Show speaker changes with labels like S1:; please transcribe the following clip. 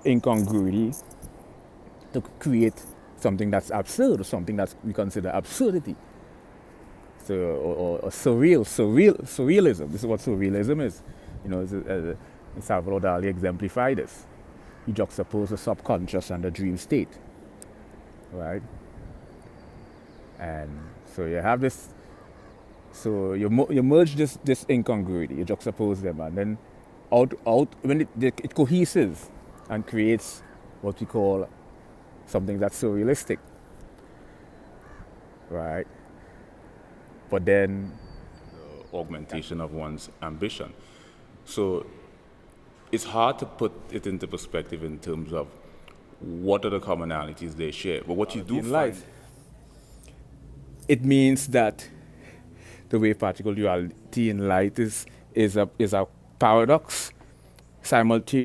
S1: incongruity to create something that's absurd, or something that we consider absurdity. So, or surrealism. This is what surrealism is. Salvador Dali exemplified this. He juxtaposed the subconscious and the dream state, right? And so you have this. So you merge this incongruity, you juxtapose them, and then out when it coheses and creates what we call something that's surrealistic, right? But then
S2: augmentation of one's ambition. So it's hard to put it into perspective in terms of what are the commonalities they share. But what you do
S1: in
S2: find,
S1: life, it means that the way particle duality in light is a paradox simultaneously